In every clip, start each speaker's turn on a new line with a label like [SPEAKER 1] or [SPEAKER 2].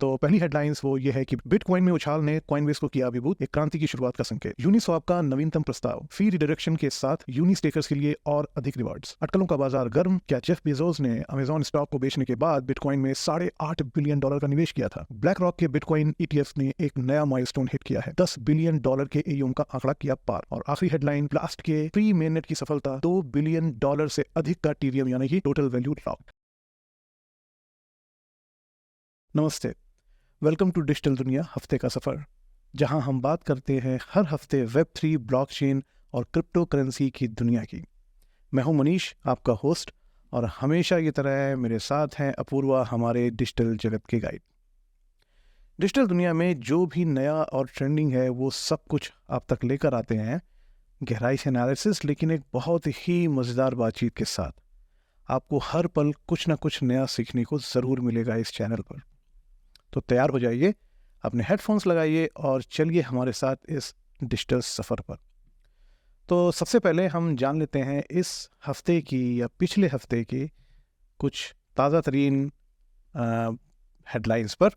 [SPEAKER 1] तो पहली हेडलाइंस वो ये है कि बिटकॉइन में उछाल ने कॉइनबेस को किया अभिभूत, एक क्रांति की शुरुआत का संकेत। यूनिस्वैप का नवीनतम प्रस्ताव, फी रिडायरेक्शन के साथ यूनी स्टेकर्स के लिए और अधिक रिवार्ड्स। अटकलों का बाजार गर्म, क्या जेफ बेजोस ने अमेजॉन स्टॉक को बेचने के बाद बिटकॉइन में $8.5 बिलियन का निवेश किया था। ब्लैक रॉक के बिटकॉइन ETF ने एक नया माइलस्टोन हिट किया है, $10 बिलियन के AUM का आंकड़ा किया पार। और आखिरी हेडलाइन, ब्लास्ट के प्री मेननेट की सफलता, $2 बिलियन से अधिक का TVM यानी कि टोटल वैल्यू लॉक्ड। नमस्ते, वेलकम टू डिजिटल दुनिया हफ्ते का सफर, जहां हम बात करते हैं हर हफ्ते Web3, ब्लॉकचेन और क्रिप्टो करेंसी की दुनिया की। मैं हूं मनीष, आपका होस्ट, और हमेशा की तरह मेरे साथ हैं अपूर्वा, हमारे डिजिटल जगत के गाइड। डिजिटल दुनिया में जो भी नया और ट्रेंडिंग है वो सब कुछ आप तक लेकर आते हैं, गहराई से एनालिसिस, लेकिन एक बहुत ही मज़ेदार बातचीत के साथ। आपको हर पल कुछ ना कुछ नया सीखने को ज़रूर मिलेगा इस चैनल पर। तो तैयार हो जाइए, अपने हेडफोन्स लगाइए और चलिए हमारे साथ इस डिजिटल सफ़र पर। तो सबसे पहले हम जान लेते हैं इस हफ्ते की या पिछले हफ्ते की कुछ ताज़ा तरीन हेडलाइंस पर।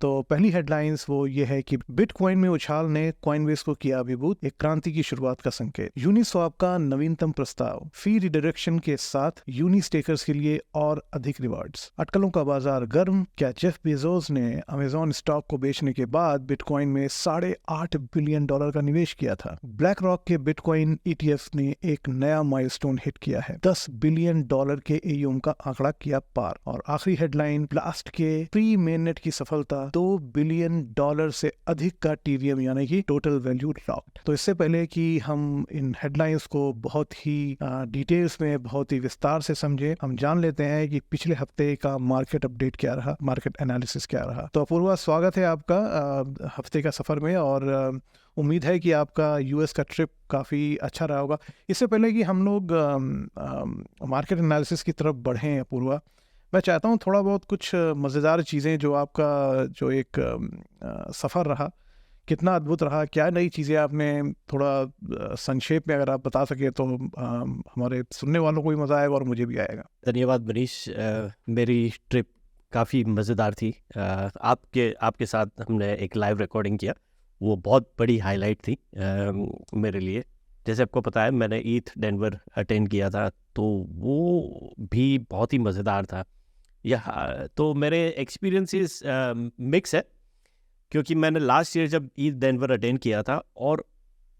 [SPEAKER 1] तो पहली हेडलाइंस वो ये है कि बिटकॉइन में उछाल ने कॉइनबेस को किया अभिभूत, एक क्रांति की शुरुआत का संकेत। यूनिस्वैप का नवीनतम प्रस्ताव, फी रिडायरेक्शन के साथ यूनी स्टेकर्स के लिए और अधिक रिवार्ड्स। अटकलों का बाजार गर्म, क्या जेफ बेजोस ने अमेजॉन स्टॉक को बेचने के बाद बिटकॉइन में $8.5 बिलियन का निवेश किया था। ब्लैक रॉक के बिटकॉइन ETF ने एक नया माइलस्टोन हिट किया है, $10 बिलियन के AUM का आंकड़ा किया पार। और आखिरी हेडलाइन, ब्लास्ट के प्री मेननेट की सफलता, $2 बिलियन से अधिक का TVM यानी कि टोटल वैल्यू लॉक्ड। तो इससे पहले कि हम इन हेडलाइंस को बहुत ही डिटेल्स में, बहुत ही विस्तार से समझे, हम जान लेते हैं कि पिछले हफ्ते का मार्केट अपडेट क्या रहा, मार्केट एनालिसिस क्या रहा। तो अपूर्वा, स्वागत है आपका हफ्ते का सफर में, और उम्मीद है कि आपका US का ट्रिप काफ़ी अच्छा रहा होगा। इससे पहले कि हम लोग मार्केट एनालिसिस की तरफ बढ़ें अपूर्वा, मैं चाहता हूँ थोड़ा बहुत कुछ मज़ेदार चीज़ें, जो आपका जो एक सफ़र रहा, कितना अद्भुत रहा, क्या नई चीज़ें आपने, थोड़ा संक्षेप में अगर आप बता सके तो हमारे सुनने वालों को भी मज़ा आएगा और मुझे भी आएगा।
[SPEAKER 2] धन्यवाद मनीष। मेरी ट्रिप काफ़ी मज़ेदार थी। आपके साथ हमने एक लाइव रिकॉर्डिंग किया, वो बहुत बड़ी हाईलाइट थी मेरे लिए। जैसे आपको पता है, मैंने ETH डेनवर अटेंड किया था, तो वो भी बहुत ही मज़ेदार था। तो मेरे एक्सपीरियंसेस मिक्स है, क्योंकि मैंने लास्ट ईयर जब ETH डेनवर अटेंड किया था, और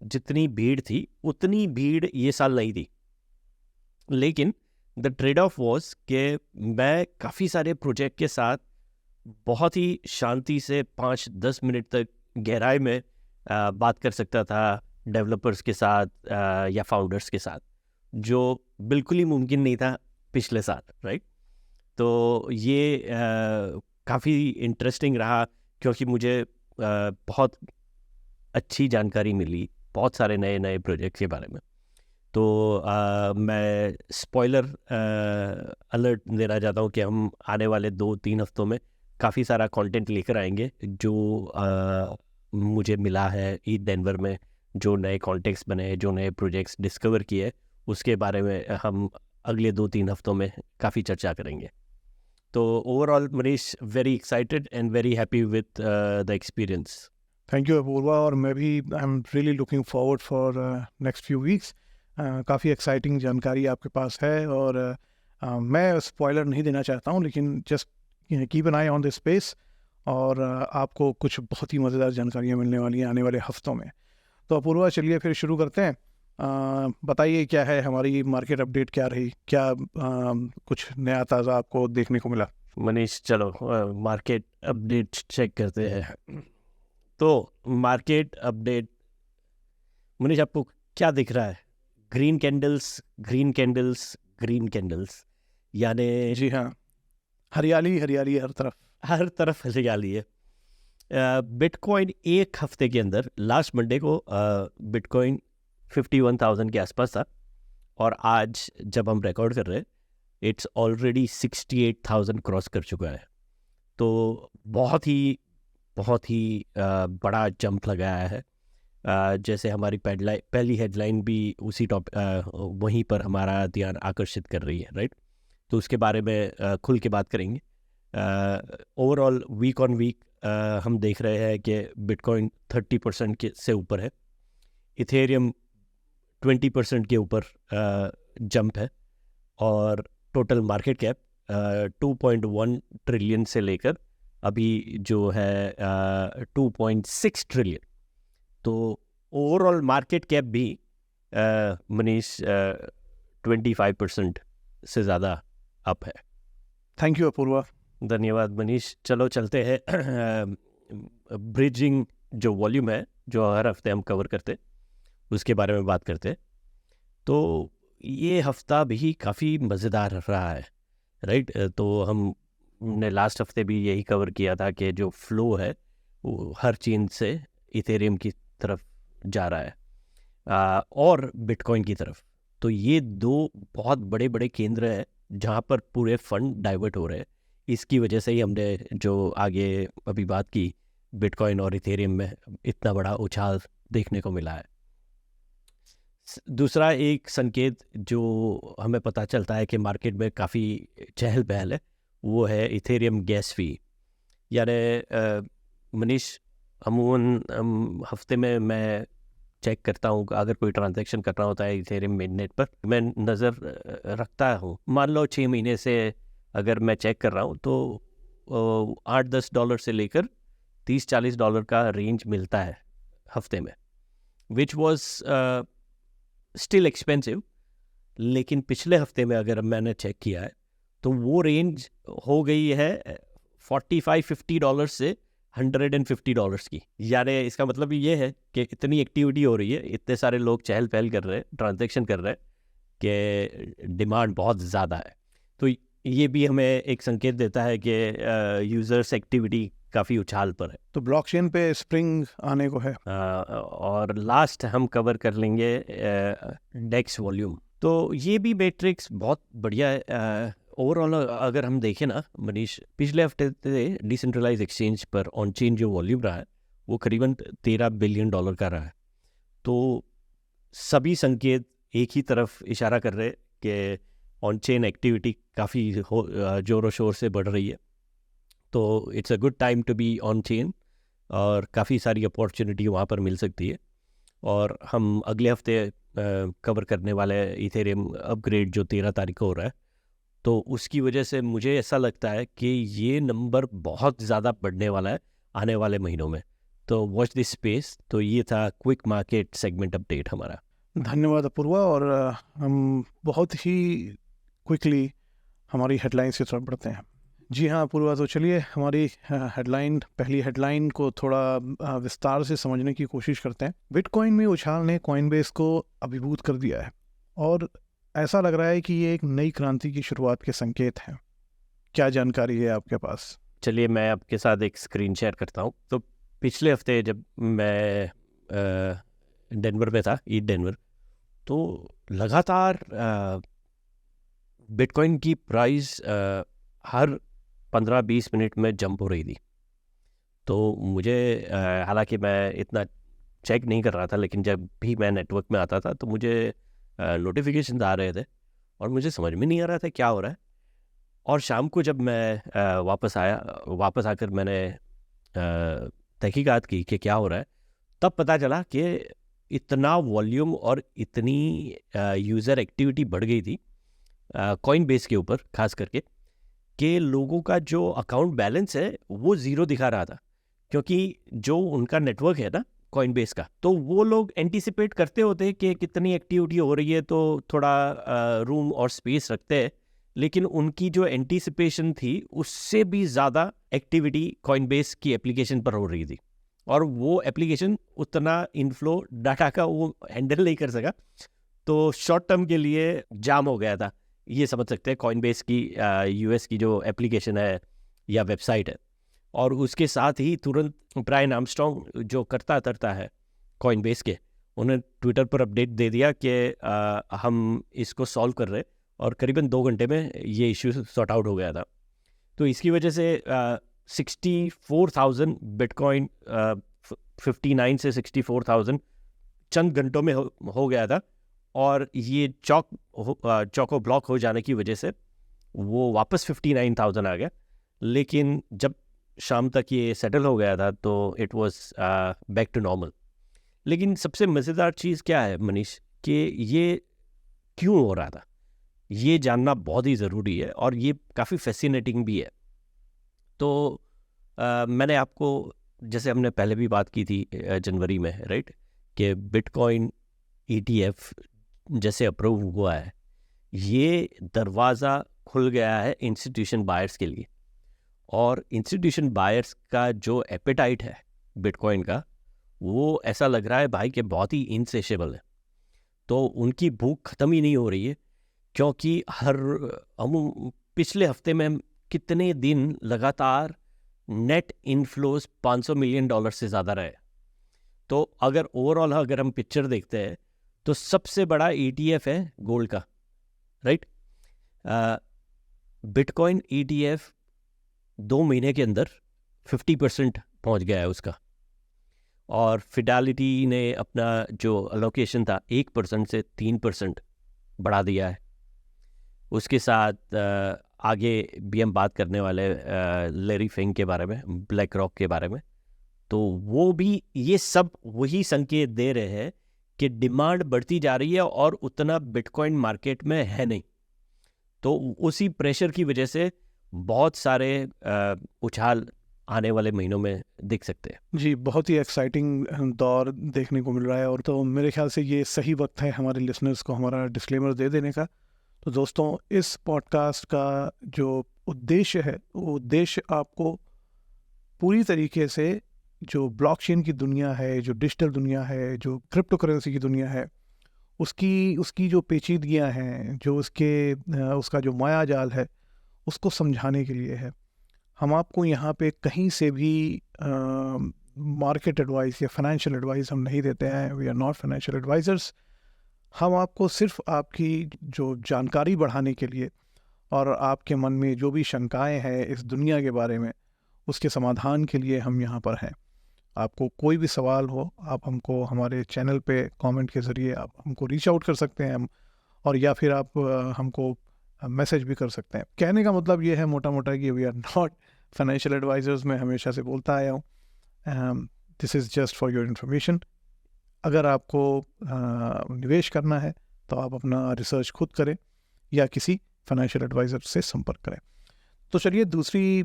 [SPEAKER 2] जितनी भीड़ थी उतनी भीड़ ये साल नहीं थी। लेकिन द ट्रेड ऑफ वॉज कि मैं काफ़ी सारे प्रोजेक्ट के साथ बहुत ही शांति से 5-10 मिनट तक गहराई में बात कर सकता था डेवलपर्स के साथ या फाउंडर्स के साथ, जो बिल्कुल ही मुमकिन नहीं था पिछले साल, राइट। तो ये काफ़ी इंटरेस्टिंग रहा, क्योंकि मुझे बहुत अच्छी जानकारी मिली बहुत सारे नए नए प्रोजेक्ट के बारे में। तो मैं स्पॉइलर अलर्ट देना चाहता हूँ कि हम आने वाले 2-3 हफ्तों में काफ़ी सारा कंटेंट लेकर आएंगे, जो मुझे मिला है ETH डेनवर में, जो नए कॉन्टेक्स्ट बने, जो नए प्रोजेक्ट्स डिस्कवर किए, उसके बारे में हम अगले 2-3 हफ्तों में काफ़ी चर्चा करेंगे। तो overall Manish, very excited and very happy with the experience.
[SPEAKER 1] Thank you Apoorva, और मैं भी I am really looking forward for next few weeks. काफ़ी एक्साइटिंग जानकारी आपके पास है, और मैं स्पॉइलर नहीं देना चाहता हूँ, लेकिन just keep an eye on this space, और आपको कुछ बहुत ही मज़ेदार जानकारियाँ मिलने वाली हैं आने वाले हफ्तों में। तो अपूर्वा, चलिए फिर शुरू करते हैं। बताइए क्या है हमारी मार्केट अपडेट, क्या रही, क्या कुछ नया ताज़ा आपको देखने को मिला?
[SPEAKER 2] मनीष, चलो मार्केट अपडेट चेक करते हैं। तो मार्केट अपडेट, मनीष, आपको क्या दिख रहा है? Green candles, green candles, green candles, यानी
[SPEAKER 1] जी हाँ, हरियाली हरियाली हर तरफ।
[SPEAKER 2] हरियाली है। बिटकॉइन एक हफ्ते के अंदर, लास्ट मंडे को बिटकॉइन 51,000 के आसपास था, और आज जब हम रिकॉर्ड कर रहे हैं, इट्स ऑलरेडी 68,000 क्रॉस कर चुका है। तो बहुत ही बड़ा जंप लगाया है। जैसे हमारी पहली हेडलाइन भी उसी वहीं पर हमारा ध्यान आकर्षित कर रही है, राइट। तो उसके बारे में खुल के बात करेंगे। ओवरऑल वीक ऑन वीक हम देख रहे हैं कि बिटकॉइन 30% के से ऊपर है, इथेरियम 20% के ऊपर जंप है, और टोटल मार्केट कैप 2.1 ट्रिलियन से लेकर अभी जो है 2.6 ट्रिलियन। तो ओवरऑल मार्केट कैप भी मनीष 25% से ज़्यादा अप है।
[SPEAKER 1] Thank you Apoorva.
[SPEAKER 2] धन्यवाद मनीष। चलो चलते हैं ब्रिजिंग जो वॉल्यूम है जो हर हफ्ते हम कवर करते उसके बारे में बात करते। तो ये हफ्ता भी काफ़ी मज़ेदार रहा है, राइट। तो हमने लास्ट हफ्ते भी यही कवर किया था कि जो फ्लो है वो हर चेन से इथेरियम की तरफ जा रहा है और बिटकॉइन की तरफ। तो ये दो बहुत बड़े बड़े केंद्र हैं जहाँ पर पूरे फंड डाइवर्ट हो रहे हैं। इसकी वजह से ही हमने जो आगे अभी बात की, बिटकॉइन और इथेरियम में इतना बड़ा उछाल देखने को मिला है। दूसरा एक संकेत जो हमें पता चलता है कि मार्केट में काफ़ी चहल पहल है, वो है इथेरियम गैस फी। यानी मनीष, अमूमन हफ्ते में मैं चेक करता हूँ, अगर कोई ट्रांजैक्शन करना होता है इथेरियम मेननेट पर, मैं नज़र रखता हूँ। मान लो 6 महीने से अगर मैं चेक कर रहा हूँ तो $8-10 से लेकर $30-40 का रेंज मिलता है हफ्ते में, विच वॉज स्टिल एक्सपेंसिव। लेकिन पिछले हफ्ते में अगर मैंने चेक किया है तो वो रेंज हो गई है $45-50 से $150 की। यानी इसका मतलब ये है कि इतनी एक्टिविटी हो रही है, इतने सारे लोग चहल पहल कर रहे हैं, ट्रांजैक्शन कर रहे हैं कि डिमांड बहुत ज़्यादा है। तो ये भी हमें एक संकेत देता है कि यूज़र्स एक्टिविटी काफ़ी उछाल पर है।
[SPEAKER 1] तो ब्लॉकचेन पे स्प्रिंग आने को है।
[SPEAKER 2] और लास्ट हम कवर कर लेंगे डेक्स वॉल्यूम। तो ये भी मैट्रिक्स बहुत बढ़िया है। ओवरऑल अगर हम देखें ना मनीष, पिछले हफ्ते से डिसेंट्रलाइज एक्सचेंज पर ऑन चेन जो वॉल्यूम रहा है वो करीबन $13 बिलियन का रहा है। तो सभी संकेत एक ही तरफ इशारा कर रहे हैं कि ऑन चेन एक्टिविटी काफ़ी ज़ोरों शोर से बढ़ रही है। तो it's a good time to be on chain और काफ़ी सारी अपॉर्चुनिटी वहाँ पर मिल सकती है। और हम अगले हफ्ते कवर करने वाले इथेरियम अपग्रेड जो 13 तारीख को हो रहा है, तो उसकी वजह से मुझे ऐसा लगता है कि ये नंबर बहुत ज़्यादा बढ़ने वाला है आने वाले महीनों में। तो वॉच दिस स्पेस। तो ये था क्विक मार्केट सेगमेंट अपडेट हमारा।
[SPEAKER 1] धन्यवाद अपूर्वा। और हम बहुत ही क्विकली हमारी हेडलाइंस की तरफ बढ़ते हैं। जी हाँ अपूर्वा, तो चलिए हमारी पहली हेडलाइन को थोड़ा विस्तार से समझने की कोशिश करते हैं। बिटकॉइन में उछाल ने कॉइनबेस को अभिभूत कर दिया है और ऐसा लग रहा है कि ये एक नई क्रांति की शुरुआत के संकेत हैं। क्या जानकारी है आपके पास?
[SPEAKER 2] चलिए मैं आपके साथ एक स्क्रीन शेयर करता हूँ। तो पिछले हफ्ते जब मैं डेनवर में था, ईस्ट डेनवर, तो लगातार बिटकॉइन की प्राइस हर 15-20 मिनट में जंप हो रही थी। तो मुझे हालांकि मैं इतना चेक नहीं कर रहा था, लेकिन जब भी मैं नेटवर्क में आता था तो मुझे नोटिफिकेशन आ रहे थे और मुझे समझ में नहीं आ रहा था क्या हो रहा है। और शाम को जब मैं वापस आकर मैंने तहकीकात की कि क्या हो रहा है, तब पता चला कि इतना वॉल्यूम और इतनी यूज़र एक्टिविटी बढ़ गई थी कॉइनबेस के ऊपर खास करके, कि लोगों का जो अकाउंट बैलेंस है वो ज़ीरो दिखा रहा था। क्योंकि जो उनका नेटवर्क है ना कॉइनबेस का, तो वो लोग एंटिसिपेट करते होते हैं कि कितनी एक्टिविटी हो रही है तो थोड़ा रूम और स्पेस रखते हैं, लेकिन उनकी जो एंटिसिपेशन थी उससे भी ज़्यादा एक्टिविटी कॉइनबेस की एप्लीकेशन पर हो रही थी और वो एप्लीकेशन उतना इनफ्लो डाटा का वो हैंडल नहीं कर सका। तो शॉर्ट टर्म के लिए जाम हो गया था, ये समझ सकते हैं कॉइनबेस की यूएस की जो एप्लीकेशन है या वेबसाइट है। और उसके साथ ही तुरंत ब्रायन आर्मस्ट्रॉन्ग जो करता है कॉइनबेस के, उन्होंने ट्विटर पर अपडेट दे दिया कि हम इसको सॉल्व कर रहे हैं, और करीबन 2 घंटे में ये इश्यू सॉर्ट आउट हो गया था। तो इसकी वजह से 64,000 बिटकॉइन 59 से 64,000 चंद घंटों में हो गया था। और ये चौको ब्लॉक हो जाने की वजह से वो वापस 59,000 आ गया। लेकिन जब शाम तक ये सेटल हो गया था तो it was back to normal. लेकिन सबसे मज़ेदार चीज़ क्या है मनीष, कि ये क्यों हो रहा था, ये जानना बहुत ही ज़रूरी है और ये काफ़ी फैसिनेटिंग भी है। तो मैंने आपको, जैसे हमने पहले भी बात की थी जनवरी में, राइट, कि बिटकॉइन ETF जैसे अप्रूव हुआ है, ये दरवाज़ा खुल गया है इंस्टीट्यूशन बायर्स के लिए। और इंस्टीट्यूशन बायर्स का जो एपेटाइट है बिटकॉइन का, वो ऐसा लग रहा है भाई कि बहुत ही इनसेशेबल है। तो उनकी भूख ख़त्म ही नहीं हो रही है, क्योंकि हम पिछले हफ्ते में कितने दिन लगातार नेट इनफ्लोज $500 मिलियन से ज़्यादा रहे। तो अगर ओवरऑल अगर हम पिक्चर देखते हैं तो सबसे बड़ा ETF है गोल्ड का, राइट। बिटकॉइन ETF 2 महीने के अंदर 50% पहुंच गया है उसका। और फिडेलिटी ने अपना जो अलोकेशन था 1% से 3% बढ़ा दिया है। उसके साथ आगे भी हम बात करने वाले लैरी फिंग के बारे में, ब्लैक रॉक के बारे में। तो वो भी ये सब वही संकेत दे रहे हैं कि डिमांड बढ़ती जा रही है और उतना बिटकॉइन मार्केट में है नहीं। तो उसी प्रेशर की वजह से बहुत सारे उछाल आने वाले महीनों में दिख सकते हैं।
[SPEAKER 1] जी, बहुत ही एक्साइटिंग दौर देखने को मिल रहा है। और तो मेरे ख्याल से ये सही वक्त है हमारे लिसनर्स को हमारा डिस्क्लेमर दे देने का। तो दोस्तों, इस पॉडकास्ट का जो उद्देश्य है, वो उद्देश्य आपको पूरी तरीके से जो ब्लॉकचेन की दुनिया है, जो डिजिटल दुनिया है, जो क्रिप्टो करेंसी की दुनिया है, उसकी जो पेचीदगियाँ हैं, जो उसका जो माया जाल है, उसको समझाने के लिए है। हम आपको यहाँ पे कहीं से भी मार्केट एडवाइस या फाइनेंशियल एडवाइस हम नहीं देते हैं। We are not financial advisers. हम आपको सिर्फ आपकी जो जानकारी बढ़ाने के लिए और आपके मन में जो भी शंकाएं हैं इस दुनिया के बारे में, उसके समाधान के लिए हम यहाँ पर हैं। आपको कोई भी सवाल हो, आप हमको हमारे चैनल पे कमेंट के ज़रिए आप हमको रीच आउट कर सकते हैं, और या फिर आप हमको मैसेज भी कर सकते हैं। कहने का मतलब ये है मोटा मोटा कि we are not financial advisers. मैं हमेशा से बोलता आया हूँ, this is just for your information. अगर आपको निवेश करना है तो आप अपना रिसर्च खुद करें या किसी फाइनेंशियल एडवाइज़र से संपर्क करें। तो चलिए दूसरी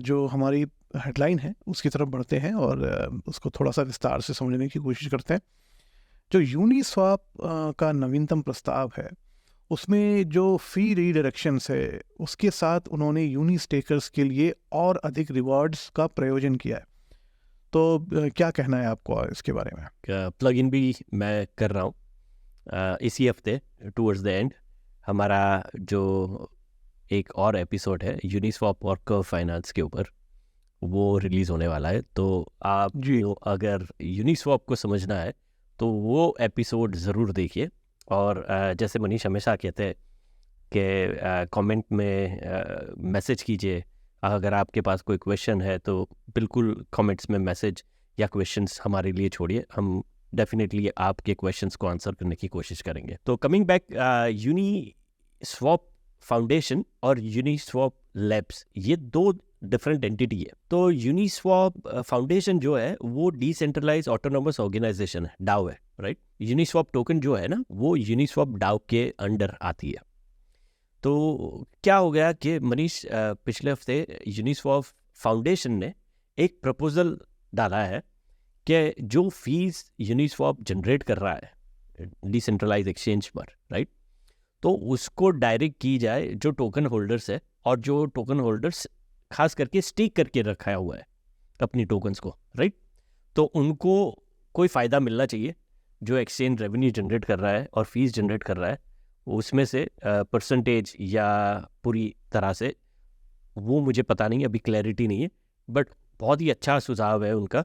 [SPEAKER 1] जो हमारी हेडलाइन है उसकी तरफ बढ़ते हैं और उसको थोड़ा सा विस्तार से समझने की कोशिश करते हैं। जो यूनिस्वैप का नवीनतम प्रस्ताव है, उसमें जो फ़ी रीडायरेक्शंस है, उसके साथ उन्होंने यूनी स्टेकर्स के लिए और अधिक रिवॉर्ड्स का प्रयोजन किया है। तो क्या कहना है आपको इसके बारे में?
[SPEAKER 2] प्लग इन भी मैं कर रहा हूँ इसी हफ्ते टूवर्ड्स द एंड। हमारा जो एक और एपिसोड है यूनिस्वैप और कर्व फाइनेंस के ऊपर, वो रिलीज़ होने वाला है। तो आप अगर यूनिस्वैप को समझना है तो वो एपिसोड ज़रूर देखिए। और जैसे मनीष हमेशा कहते हैं कि कमेंट में मैसेज कीजिए। अगर आपके पास कोई क्वेश्चन है तो बिल्कुल कमेंट्स में मैसेज या क्वेश्चंस हमारे लिए छोड़िए, हम डेफिनेटली आपके क्वेश्चंस को आंसर करने की कोशिश करेंगे। तो कमिंग बैक, यूनिस्वैप फाउंडेशन और यूनिस्वैप लैब्स, ये दो डिफरेंट एंटिटी है। तो यूनिस्वैप फाउंडेशन जो है वो डिसेंट्रलाइज ऑटोनोमस ऑर्गेनाइजेशन है, डाओ है, राइट। यूनिस्वैप टोकन जो है ना, वो यूनिस्वैप डाओ के अंडर आती है। तो क्या हो गया कि मनीष, पिछले हफ्ते यूनिस्वैप फाउंडेशन ने एक प्रपोजल डाला है कि जो फीस यूनिस्वैप जनरेट कर रहा है डिसेंट्रलाइज एक्सचेंज पर, राइट, तो उसको डायरेक्ट की जाए जो टोकन होल्डर्स है, और जो टोकन होल्डर्स खास करके स्टेक करके रखा हुआ है अपनी टोकन्स को, राइट, तो उनको कोई फ़ायदा मिलना चाहिए। जो एक्सचेंज रेवेन्यू जनरेट कर रहा है और फीस जनरेट कर रहा है, उसमें से परसेंटेज या पूरी तरह से, वो मुझे पता नहीं, अभी क्लैरिटी नहीं है, बट बहुत ही अच्छा सुझाव है उनका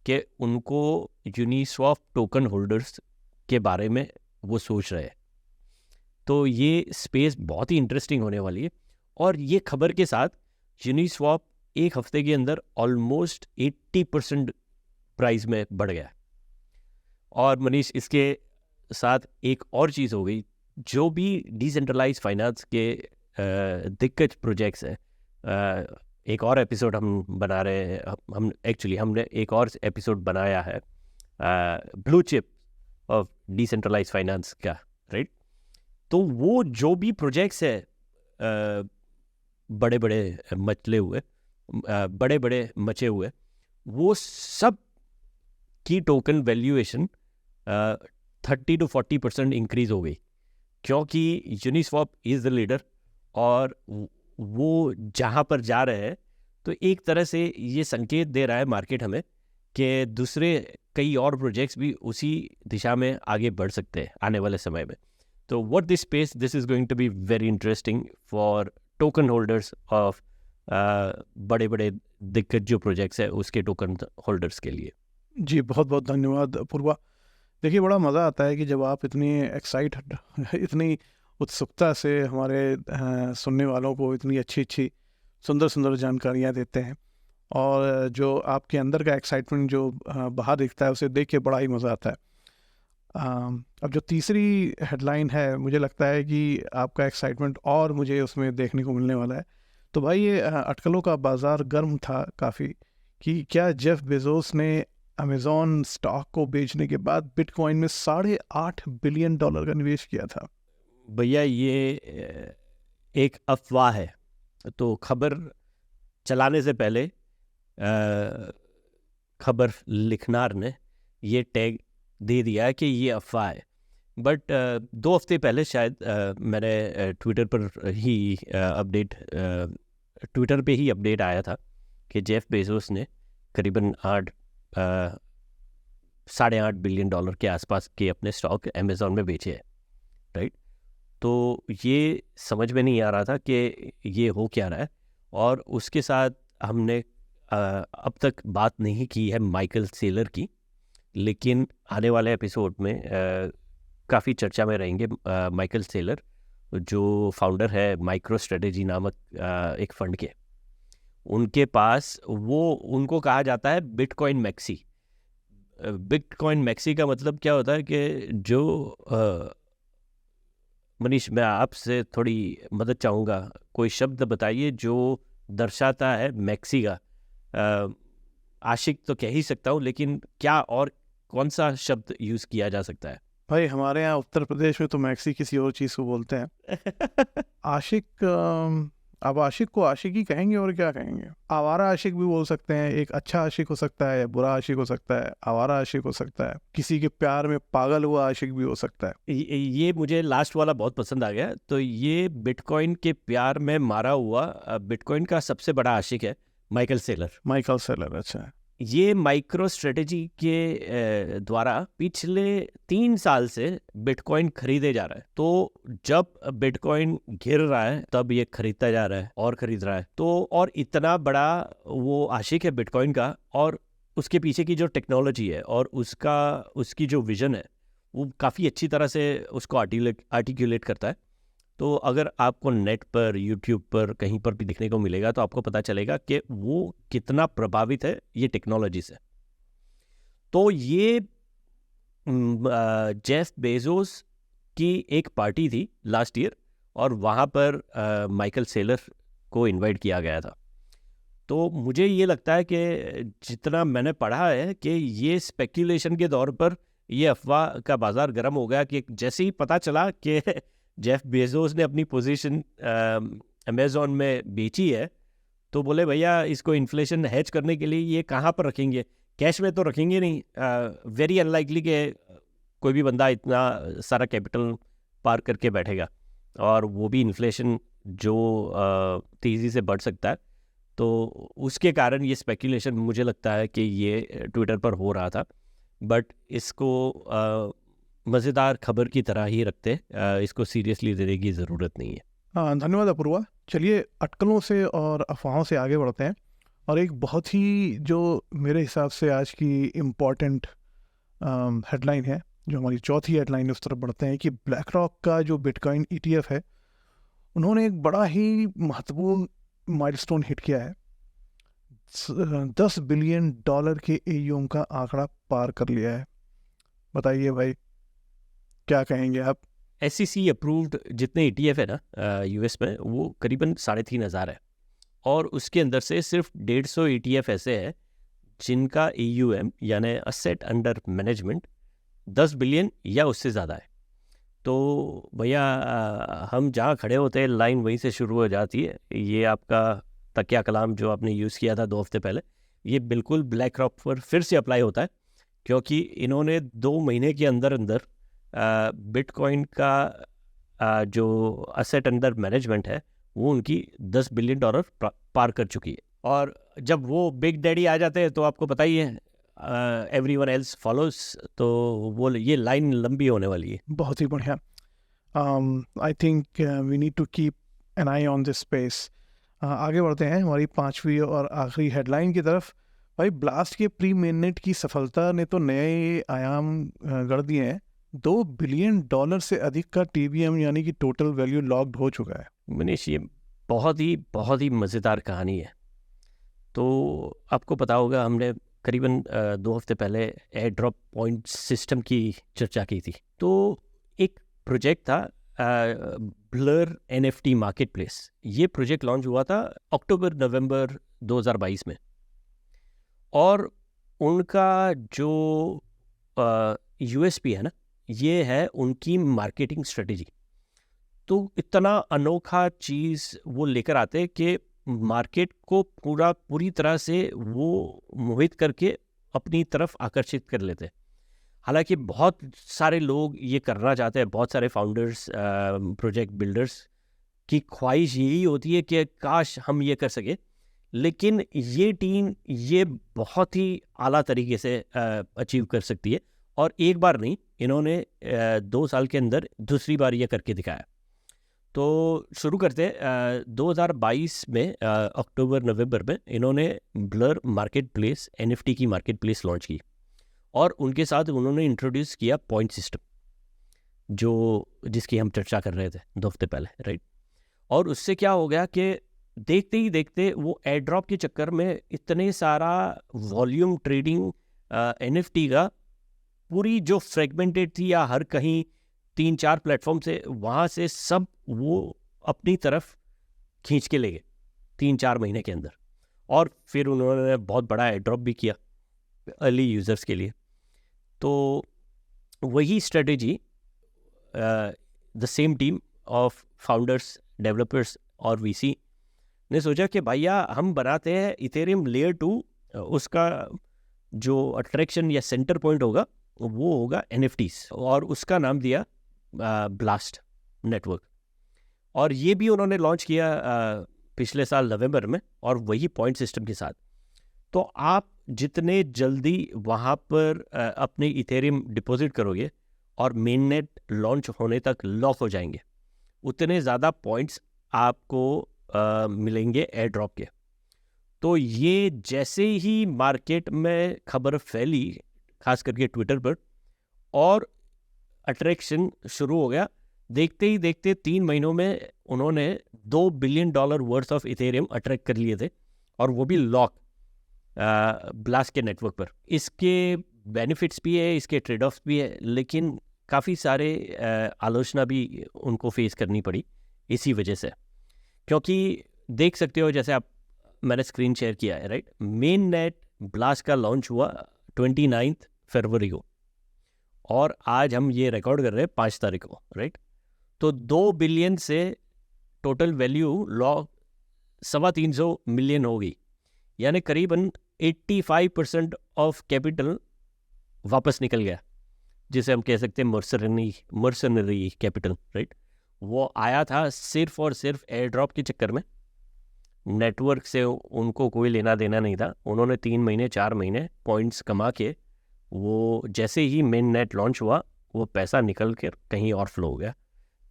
[SPEAKER 2] कि उनको यूनिस्वैप टोकन होल्डर्स के बारे में वो सोच रहे हैं। तो ये स्पेस बहुत ही इंटरेस्टिंग होने वाली है। और ये खबर के साथ यूनिस्वैप एक हफ्ते के अंदर ऑलमोस्ट 80% प्राइस में बढ़ गया। और मनीष, इसके साथ एक और चीज़ हो गई, जो भी डिसेंट्रलाइज फाइनेंस के दिग्गज प्रोजेक्ट्स हैं, एक और एपिसोड हम बना रहे हैं, हमने एक और एपिसोड बनाया है blue chip of decentralize finance का, राइट? तो वो जो भी प्रोजेक्ट्स है बड़े बड़े मचे हुए, वो सब की टोकन वैल्यूएशन 30 to 40% इंक्रीज हो गई, क्योंकि यूनिस्वैप इज़ द लीडर और वो जहाँ पर जा रहे हैं, तो एक तरह से ये संकेत दे रहा है मार्केट हमें कि दूसरे कई और प्रोजेक्ट्स भी उसी दिशा में आगे बढ़ सकते हैं आने वाले समय में। तो what this space, this is going to be very interesting for token holders of बड़े बड़े दिग्गज जो प्रोजेक्ट्स है उसके टोकन होल्डर्स के लिए।
[SPEAKER 1] जी बहुत बहुत धन्यवाद पूर्वा। देखिए बड़ा मज़ा आता है कि जब आप इतनी उत्सुकता से हमारे सुनने वालों को इतनी अच्छी सुंदर जानकारियाँ देते हैं, और जो आपके अंदर का एक्साइटमेंट जो बाहर दिखता है उसे देख के बड़ा ही मज़ा आता है। अब जो तीसरी हेडलाइन है, मुझे लगता है कि आपका एक्साइटमेंट और मुझे उसमें देखने को मिलने वाला है। तो भाई ये अटकलों का बाज़ार गर्म था काफ़ी कि क्या जेफ बेजोस ने अमेज़ॉन स्टॉक को बेचने के बाद बिटकॉइन में $8.5 बिलियन का निवेश किया था।
[SPEAKER 2] भैया ये एक अफवाह है, तो खबर चलाने से पहले खबर लिखनार ने ये टैग दे दिया है कि ये अफवाह है। बट 2 हफ्ते पहले शायद मैंने ट्विटर पे ही अपडेट आया था कि जेफ बेजोस ने करीबन $8.5 बिलियन के आसपास के अपने स्टॉक अमेज़ॉन में बेचे हैं, राइट? तो ये समझ में नहीं आ रहा था कि ये हो क्या रहा है, और उसके साथ हमने अब तक बात नहीं की है माइकल सेलर की, लेकिन आने वाले एपिसोड में काफ़ी चर्चा में रहेंगे माइकल सेलर, जो फाउंडर है माइक्रो स्ट्रेटेजी नामक एक फंड के। उनके पास उनको कहा जाता है बिटकॉइन मैक्सी। बिटकॉइन मैक्सी का मतलब क्या होता है कि जो मनीष, मैं आपसे थोड़ी मदद चाहूँगा, कोई शब्द बताइए जो दर्शाता है मैक्सी का। आशिक तो कह ही सकता हूँ, लेकिन क्या और कौन सा शब्द यूज़ किया जा सकता है?
[SPEAKER 1] भाई हमारे यहाँ उत्तर प्रदेश में तो मैक्सी किसी और चीज़ को बोलते हैं। आशिक, अब आशिक को आशिक ही कहेंगे और क्या कहेंगे। आवारा आशिक भी बोल सकते हैं, एक अच्छा आशिक हो सकता है, बुरा आशिक हो सकता है, आवारा आशिक हो सकता है, किसी के प्यार में पागल हुआ आशिक भी हो सकता है।
[SPEAKER 2] ये मुझे लास्ट वाला बहुत पसंद आ गया। तो ये बिटकॉइन के प्यार में मारा हुआ बिटकॉइन का सबसे बड़ा आशिक है माइकल सेलर।
[SPEAKER 1] अच्छा।
[SPEAKER 2] ये माइक्रो स्ट्रेटेजी के द्वारा पिछले 3 साल से बिटकॉइन खरीदे जा रहा है। तो जब बिटकॉइन गिर रहा है तब ये खरीदता जा रहा है और खरीद रहा है। तो और इतना बड़ा वो आशिक है बिटकॉइन का, और उसके पीछे की जो टेक्नोलॉजी है और उसकी जो विजन है वो काफ़ी अच्छी तरह से उसको आर्टिकुलेट करता है। तो अगर आपको नेट पर, यूट्यूब पर, कहीं पर भी दिखने को मिलेगा तो आपको पता चलेगा कि वो कितना प्रभावित है ये टेक्नोलॉजी से। तो ये जेफ बेजोस की एक पार्टी थी लास्ट ईयर, और वहाँ पर माइकल सेलर को इनवाइट किया गया था। तो मुझे ये लगता है कि जितना मैंने पढ़ा है कि ये स्पेक्यूलेशन के दौर पर ये अफवाह का बाज़ार गर्म हो गया कि जैसे ही पता चला कि जेफ बेजोस ने अपनी पोजीशन अमेज़ॉन में बेची है, तो बोले भैया इसको इन्फ्लेशन हेज करने के लिए ये कहाँ पर रखेंगे, कैश में तो रखेंगे नहीं। वेरी अनलाइकली कि कोई भी बंदा इतना सारा कैपिटल पार करके बैठेगा, और वो भी इन्फ्लेशन जो तेज़ी से बढ़ सकता है। तो उसके कारण ये स्पेक्यूलेशन मुझे लगता है कि ये ट्विटर पर हो रहा था। बट इसको मज़ेदार खबर की तरह ही रखते, इसको सीरियसली लेने की ज़रूरत नहीं है।
[SPEAKER 1] हाँ, धन्यवाद अपूर्वा। चलिए अटकलों से और अफवाहों से आगे बढ़ते हैं, और एक बहुत ही जो मेरे हिसाब से आज की इम्पॉर्टेंट हेडलाइन है, जो हमारी चौथी हेडलाइन है, उस तरफ बढ़ते हैं कि ब्लैक रॉक का जो बिटकॉइन ETF है, उन्होंने एक बड़ा ही महत्वपूर्ण माइलस्टोन हिट किया है। $10 बिलियन के AUM का आंकड़ा पार कर लिया है। बताइए भाई, क्या कहेंगे आप?
[SPEAKER 2] SEC अप्रूव्ड जितने ETF है ना US में, वो करीबन 3,500 है, और उसके अंदर से सिर्फ 150 ETF ऐसे हैं जिनका AUM यानी असेट अंडर मैनेजमेंट 10 बिलियन या उससे ज़्यादा है। तो भैया हम जहाँ खड़े होते हैं लाइन वहीं से शुरू हो जाती है। ये आपका तकिया कलाम जो आपने यूज़ किया था 2 हफ्ते पहले, ये बिल्कुल ब्लैक रॉक पर फिर से अप्लाई होता है, क्योंकि इन्होंने 2 महीने के अंदर अंदर बिटकॉइन का जो असेट अंडर मैनेजमेंट है वो उनकी $10 बिलियन पार कर चुकी है। और जब वो बिग डैडी आ जाते हैं तो आपको पता ही है एवरीवन एल्स फॉलोज, तो वो ये लाइन लंबी होने वाली है।
[SPEAKER 1] बहुत ही बढ़िया। I think we need to keep an eye on this space. आगे बढ़ते हैं हमारी 5वीं और आखिरी हेडलाइन की तरफ। भाई, ब्लास्ट के प्री मेननेट की सफलता ने तो नए आयाम गढ़ दिए हैं। $2 बिलियन से अधिक का TVM यानी कि टोटल वैल्यू लॉक्ड हो चुका है।
[SPEAKER 2] मनीष, ये बहुत ही मज़ेदार कहानी है। तो आपको पता होगा हमने करीबन 2 हफ्ते पहले एयर ड्रॉप पॉइंट सिस्टम की चर्चा की थी। तो एक प्रोजेक्ट था ब्लर NFT मार्केट प्लेस। ये प्रोजेक्ट लॉन्च हुआ था अक्टूबर-नवंबर 2022 में, और उनका जो USP है ना, ये है उनकी मार्केटिंग स्ट्रेटेजी। तो इतना अनोखा चीज़ वो लेकर आते हैं कि मार्केट को पूरी तरह से वो मोहित करके अपनी तरफ आकर्षित कर लेते हैं। हालांकि बहुत सारे लोग ये करना चाहते हैं, बहुत सारे फाउंडर्स, प्रोजेक्ट बिल्डर्स की ख्वाहिश यही होती है कि काश हम ये कर सके, लेकिन ये टीम ये बहुत ही आला तरीके से अचीव कर सकती है। और एक बार नहीं, इन्होंने 2 साल के अंदर दूसरी बार ये करके दिखाया। तो शुरू करते 2022 में अक्टूबर-नवंबर में इन्होंने ब्लर मार्केट प्लेस NFT की मार्केट प्लेस लॉन्च की, और उनके साथ उन्होंने इंट्रोड्यूस किया पॉइंट सिस्टम, जिसकी हम चर्चा कर रहे थे 2 हफ्ते पहले, राइट। और उससे क्या हो गया कि देखते ही देखते वो एयर ड्रॉप के चक्कर में इतने सारा वॉल्यूम ट्रेडिंग NFT का पूरी जो फ्रेगमेंटेड थी या हर कहीं 3-4 प्लेटफॉर्म से, वहाँ से सब वो अपनी तरफ खींच के ले गए 3-4 महीने के अंदर। और फिर उन्होंने बहुत बड़ा एयर ड्रॉप भी किया अर्ली यूज़र्स के लिए। तो वही strategy the same team of founders, developers और VC ने सोचा कि भैया हम बनाते हैं इथेरियम लेयर 2, उसका जो अट्रैक्शन या सेंटर पॉइंट होगा वो होगा NFTs, और उसका नाम दिया ब्लास्ट नेटवर्क। और ये भी उन्होंने लॉन्च किया पिछले साल नवंबर में, और वही पॉइंट सिस्टम के साथ। तो आप जितने जल्दी वहाँ पर अपने इथेरियम डिपॉजिट करोगे और मेन नेट लॉन्च होने तक लॉक हो जाएंगे, उतने ज़्यादा पॉइंट्स आपको मिलेंगे एयर ड्रॉप के। तो ये जैसे ही मार्केट में खबर फैली, खास करके ट्विटर पर, और अट्रैक्शन शुरू हो गया, देखते ही देखते 3 महीनों में उन्होंने $2 billion worth of Ethereum attract कर लिए थे, और वो भी लॉक ब्लास्ट के नेटवर्क पर। इसके बेनिफिट्स भी है, इसके ट्रेड ऑफ्स भी है, लेकिन काफ़ी सारे आलोचना भी उनको फेस करनी पड़ी इसी वजह से। क्योंकि देख सकते हो, जैसे आप, मैंने स्क्रीन शेयर किया है, राइट। मेन नेट ब्लास्ट का लॉन्च हुआ 29 फरवरी को, और आज हम ये रिकॉर्ड कर रहे हैं 5 तारीख को, राइट। तो 2 बिलियन से टोटल वैल्यू 325 मिलियन हो गई, यानी करीबन 85% ऑफ कैपिटल वापस निकल गया, जिसे हम कह सकते हैं मर्सनरी कैपिटल, राइट। वो आया था सिर्फ और सिर्फ एयर ड्रॉप के चक्कर में। नेटवर्क से उनको कोई लेना देना नहीं था। उन्होंने 3 महीने 4 महीने पॉइंट्स कमा के, वो जैसे ही मेन नेट लॉन्च हुआ, वो पैसा निकल कर कहीं और फ्लो हो गया।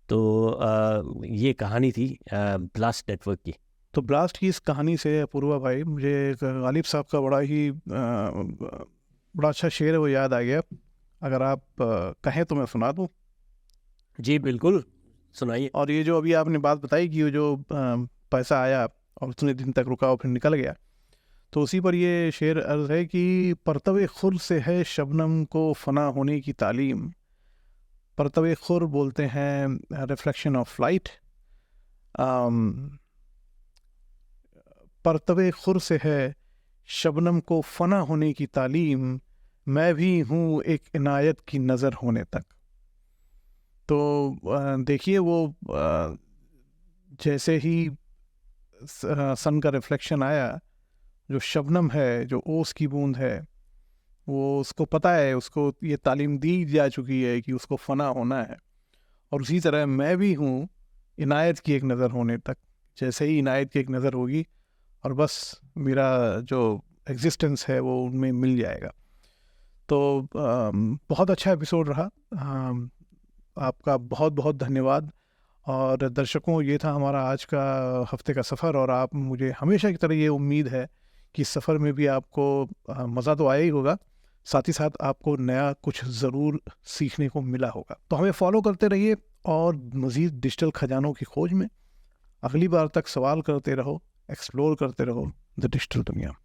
[SPEAKER 2] तो ये कहानी थी ब्लास्ट नेटवर्क की।
[SPEAKER 1] तो ब्लास्ट की इस कहानी से अपूर्वा भाई, मुझे गालिब साहब का बड़ा अच्छा शेर है वो याद आ गया। अगर आप कहें तो मैं सुना दूँ?
[SPEAKER 2] जी बिल्कुल, सुनाइए।
[SPEAKER 1] और ये जो अभी आपने बात बताई कि जो पैसा आया और उतने दिन तक रुका और फिर निकल गया, तो उसी पर ये शेर अर्ज है कि परतवे खुर से है शबनम को फना होने की तालीम। परतवे खुर बोलते हैं रिफ्लेक्शन ऑफ लाइट। परतवे खुर से है शबनम को फना होने की तालीम, मैं भी हूँ एक इनायत की नज़र होने तक। तो देखिए वो जैसे ही सन का रिफ्लेक्शन आया, जो शबनम है, जो ओस की बूंद है, वो उसको पता है, उसको ये तालीम दी जा चुकी है कि उसको फना होना है। और उसी तरह मैं भी हूँ इनायत की एक नज़र होने तक। जैसे ही इनायत की एक नज़र होगी और बस मेरा जो एग्जिस्टेंस है वो उनमें मिल जाएगा। तो बहुत अच्छा एपिसोड रहा। आपका बहुत बहुत धन्यवाद। और दर्शकों, ये था हमारा आज का हफ्ते का सफ़र। और आप, मुझे हमेशा की तरह ये उम्मीद है कि इस सफ़र में भी आपको मज़ा तो आया ही होगा, साथ ही साथ आपको नया कुछ ज़रूर सीखने को मिला होगा। तो हमें फॉलो करते रहिए और मज़ीद डिजिटल खजानों की खोज में। अगली बार तक सवाल करते रहो, एक्सप्लोर करते रहो द डिजिटल दुनिया।